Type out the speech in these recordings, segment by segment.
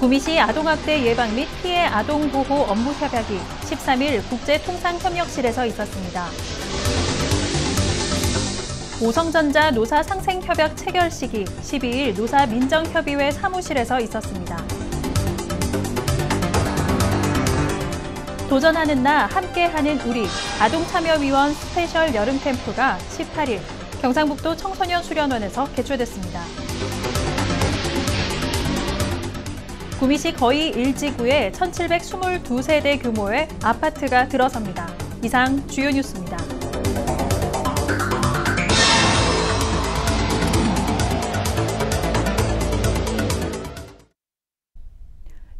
구미시 아동학대 예방 및 피해 아동보호 업무 협약이 13일 국제통상협력실에서 있었습니다. 오성전자 노사상생협약 체결식이 12일 노사민정협의회 사무실에서 있었습니다. 도전하는 나 함께하는 우리 아동참여위원 스페셜 여름 캠프가 18일 경상북도 청소년 수련원에서 개최됐습니다. 구미시 거의 1지구에 1,722세대 규모의 아파트가 들어섭니다. 이상 주요 뉴스입니다.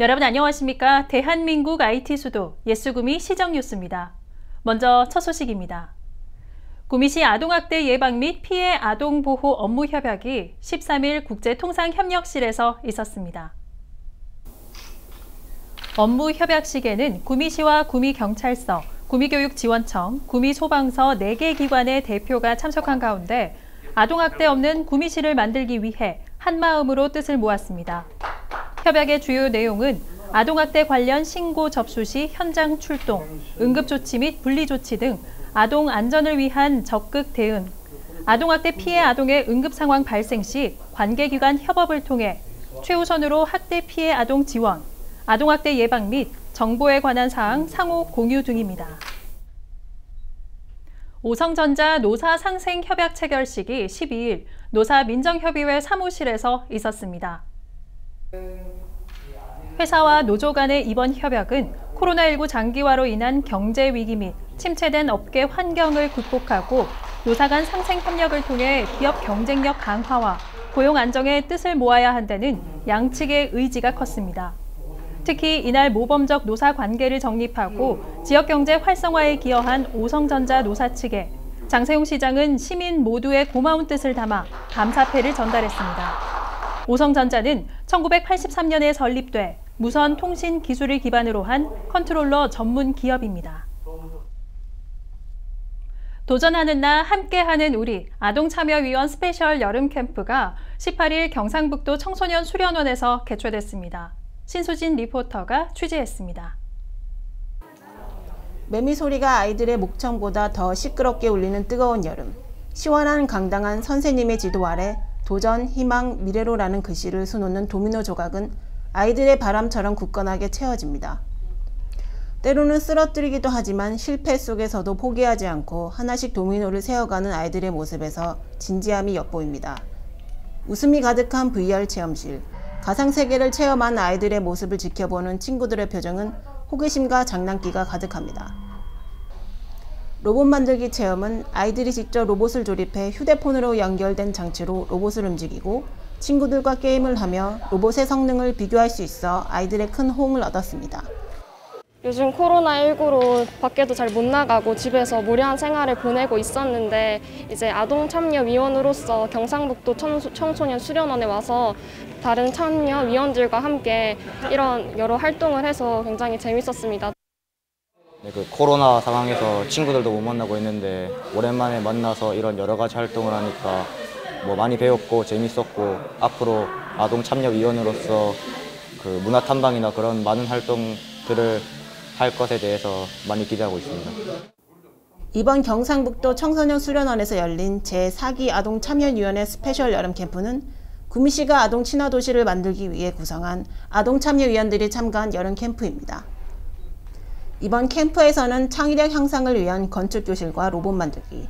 여러분 안녕하십니까? 대한민국 IT 수도 예수구미 시정뉴스입니다. 먼저 첫 소식입니다. 구미시 아동학대 예방 및 피해 아동보호 업무 협약이 13일 국제통상협력실에서 있었습니다. 업무 협약식에는 구미시와 구미경찰서, 구미교육지원청, 구미소방서 4개 기관의 대표가 참석한 가운데 아동학대 없는 구미시를 만들기 위해 한마음으로 뜻을 모았습니다. 협약의 주요 내용은 아동학대 관련 신고 접수 시 현장 출동, 응급조치 및 분리조치 등 아동 안전을 위한 적극 대응, 아동학대 피해 아동의 응급상황 발생 시 관계기관 협업을 통해 최우선으로 학대 피해 아동 지원, 아동학대 예방 및 정보에 관한 사항 상호 공유 등입니다. 오성전자 노사상생협약 체결식이 12일 노사민정협의회 사무실에서 있었습니다. 회사와 노조 간의 이번 협약은 코로나19 장기화로 인한 경제 위기 및 침체된 업계 환경을 극복하고 노사 간 상생 협력을 통해 기업 경쟁력 강화와 고용 안정의 뜻을 모아야 한다는 양측의 의지가 컸습니다. 특히 이날 모범적 노사 관계를 정립하고 지역경제 활성화에 기여한 오성전자 노사 측에 장세용 시장은 시민 모두의 고마운 뜻을 담아 감사패를 전달했습니다. 오성전자는 1983년에 설립돼 무선 통신 기술을 기반으로 한 컨트롤러 전문 기업입니다. 도전하는 나 함께하는 우리 아동참여위원 스페셜 여름 캠프가 18일 경상북도 청소년 수련원에서 개최됐습니다. 신수진 리포터가 취재했습니다. 매미 소리가 아이들의 목청보다 더 시끄럽게 울리는 뜨거운 여름. 시원한 강당한 선생님의 지도 아래 도전, 희망, 미래로라는 글씨를 수놓는 도미노 조각은 아이들의 바람처럼 굳건하게 채워집니다. 때로는 쓰러뜨리기도 하지만 실패 속에서도 포기하지 않고 하나씩 도미노를 세워가는 아이들의 모습에서 진지함이 엿보입니다. 웃음이 가득한 VR 체험실. 가상세계를 체험한 아이들의 모습을 지켜보는 친구들의 표정은 호기심과 장난기가 가득합니다. 로봇 만들기 체험은 아이들이 직접 로봇을 조립해 휴대폰으로 연결된 장치로 로봇을 움직이고 친구들과 게임을 하며 로봇의 성능을 비교할 수 있어 아이들의 큰 호응을 얻었습니다. 요즘 코로나19로 밖에도 잘 못 나가고 집에서 무료한 생활을 보내고 있었는데 이제 아동참여위원으로서 경상북도 청소년 수련원에 와서 다른 참여위원들과 함께 이런 여러 활동을 해서 굉장히 재밌었습니다. 네, 코로나 상황에서 친구들도 못 만나고 있는데 오랜만에 만나서 이런 여러 가지 활동을 하니까 많이 배웠고 재밌었고 앞으로 아동참여위원으로서 문화 탐방이나 그런 많은 활동들을 할 것에 대해서 많이 기대하고 있습니다. 이번 경상북도 청소년 수련원에서 열린 제4기 아동참여위원회 스페셜 여름 캠프는 구미시가 아동 친화 도시를 만들기 위해 구성한 아동참여위원들이 참가한 여름 캠프입니다. 이번 캠프에서는 창의력 향상을 위한 건축교실과 로봇 만들기,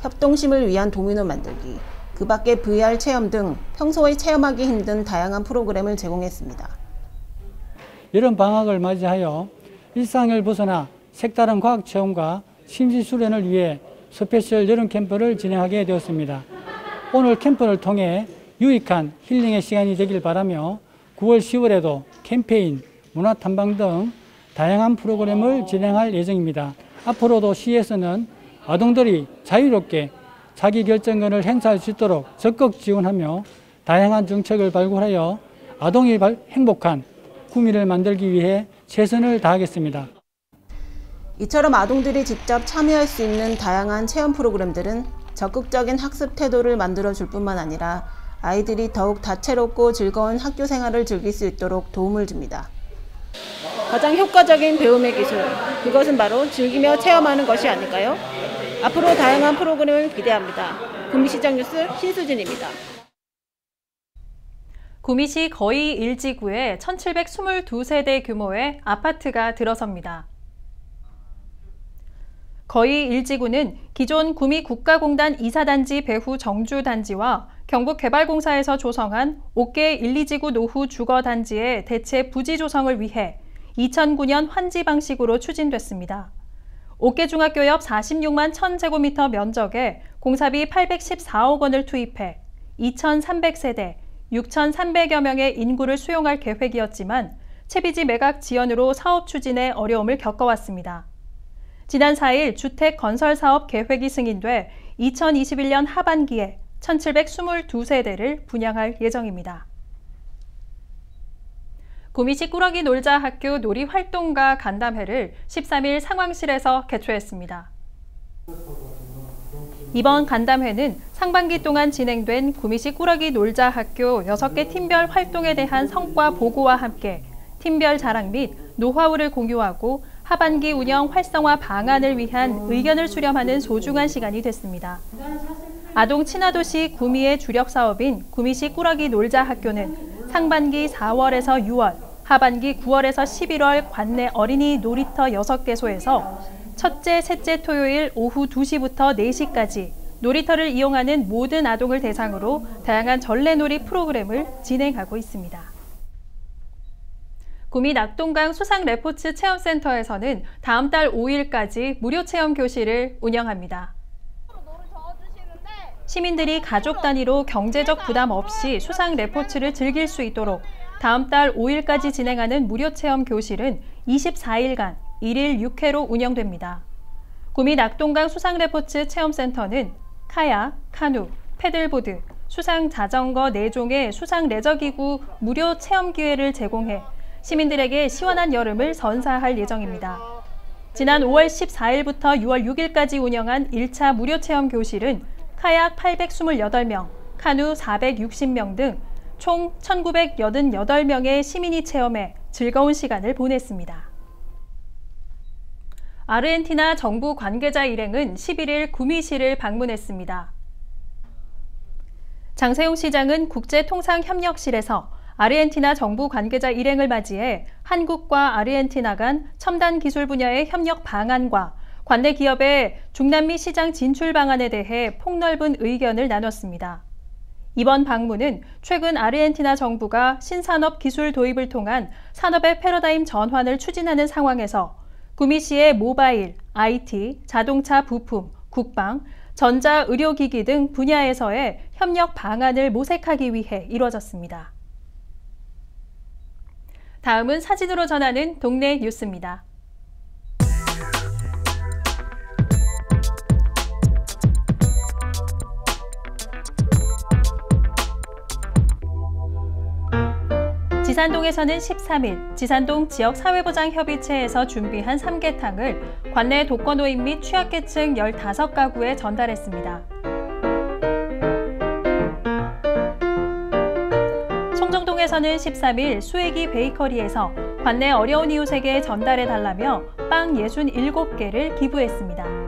협동심을 위한 도미노 만들기, 그 밖에 VR 체험 등 평소에 체험하기 힘든 다양한 프로그램을 제공했습니다. 여름 방학을 맞이하여 일상을 벗어나 색다른 과학 체험과 심리 수련을 위해 스페셜 여름 캠프를 진행하게 되었습니다. 오늘 캠프를 통해 유익한 힐링의 시간이 되길 바라며 9월, 10월에도 캠페인, 문화 탐방 등 다양한 프로그램을 진행할 예정입니다. 앞으로도 시에서는 아동들이 자유롭게 자기 결정권을 행사할 수 있도록 적극 지원하며 다양한 정책을 발굴하여 아동이 행복한 구미를 만들기 위해 최선을 다하겠습니다. 이처럼 아동들이 직접 참여할 수 있는 다양한 체험 프로그램들은 적극적인 학습 태도를 만들어줄 뿐만 아니라 아이들이 더욱 다채롭고 즐거운 학교 생활을 즐길 수 있도록 도움을 줍니다. 가장 효과적인 배움의 기술, 그것은 바로 즐기며 체험하는 것이 아닐까요? 앞으로 다양한 프로그램을 기대합니다. 구미시장 뉴스 신수진입니다. 구미시 거의 1지구에 1722세대 규모의 아파트가 들어섭니다. 거의 1지구는 기존 구미 국가공단 이사단지 배후 정주단지와 경북개발공사에서 조성한 5개 1, 2지구 노후 주거단지의 대체 부지 조성을 위해 2009년 환지 방식으로 추진됐습니다. 5개 중학교 옆 46만 1000제곱미터 면적에 공사비 814억 원을 투입해 2,300세대, 6,300여 명의 인구를 수용할 계획이었지만 채비지 매각 지연으로 사업 추진에 어려움을 겪어왔습니다. 지난 4일 주택 건설 사업 계획이 승인돼 2021년 하반기에 1722세대를 분양할 예정입니다. 구미시 꾸러기 놀자 학교 놀이활동가 간담회를 13일 상황실에서 개최했습니다. 이번 간담회는 상반기 동안 진행된 구미시 꾸러기 놀자 학교 6개 팀별 활동에 대한 성과 보고와 함께 팀별 자랑 및 노하우를 공유하고 하반기 운영 활성화 방안을 위한 의견을 수렴하는 소중한 시간이 됐습니다. 아동 친화도시 구미의 주력 사업인 구미시 꾸러기 놀자 학교는 상반기 4월에서 6월, 하반기 9월에서 11월 관내 어린이 놀이터 6개소에서 첫째, 셋째 토요일 오후 2시부터 4시까지 놀이터를 이용하는 모든 아동을 대상으로 다양한 전래놀이 프로그램을 진행하고 있습니다. 구미 낙동강 수상레포츠 체험센터에서는 다음 달 5일까지 무료 체험 교실을 운영합니다. 시민들이 가족 단위로 경제적 부담 없이 수상 레포츠를 즐길 수 있도록 다음 달 5일까지 진행하는 무료 체험 교실은 24일간 1일 6회로 운영됩니다. 구미 낙동강 수상 레포츠 체험센터는 카약, 카누, 패들보드, 수상 자전거 4종의 수상 레저기구 무료 체험 기회를 제공해 시민들에게 시원한 여름을 선사할 예정입니다. 지난 5월 14일부터 6월 6일까지 운영한 1차 무료 체험 교실은 카약 828명, 카누 460명 등 총 1988명의 시민이 체험해 즐거운 시간을 보냈습니다. 아르헨티나 정부 관계자 일행은 11일 구미시를 방문했습니다. 장세용 시장은 국제통상협력실에서 아르헨티나 정부 관계자 일행을 맞이해 한국과 아르헨티나 간 첨단 기술 분야의 협력 방안과 관내 기업의 중남미 시장 진출 방안에 대해 폭넓은 의견을 나눴습니다. 이번 방문은 최근 아르헨티나 정부가 신산업 기술 도입을 통한 산업의 패러다임 전환을 추진하는 상황에서 구미시의 모바일, IT, 자동차 부품, 국방, 전자 의료기기 등 분야에서의 협력 방안을 모색하기 위해 이루어졌습니다. 다음은 사진으로 전하는 동네 뉴스입니다. 지산동에서는 13일 지산동 지역사회보장협의체에서 준비한 삼계탕을 관내 독거노인 및 취약계층 15가구에 전달했습니다. 청정동에서는 13일 수애기 베이커리에서 관내 어려운 이웃에게 전달해달라며 빵 67개를 기부했습니다.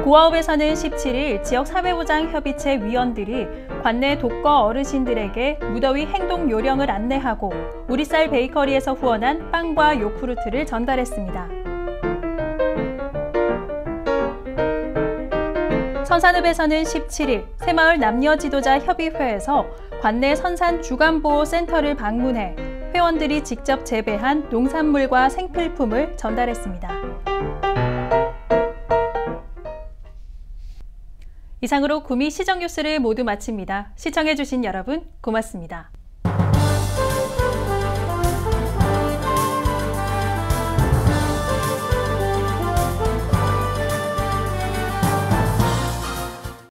고아읍에서는 17일 지역사회보장협의체 위원들이 관내 독거 어르신들에게 무더위 행동 요령을 안내하고 우리쌀 베이커리에서 후원한 빵과 요구르트를 전달했습니다. 선산읍에서는 17일 새마을 남녀지도자 협의회에서 관내 선산 주간보호센터를 방문해 회원들이 직접 재배한 농산물과 생필품을 전달했습니다. 이상으로 구미 시정 뉴스를 모두 마칩니다. 시청해주신 여러분 고맙습니다.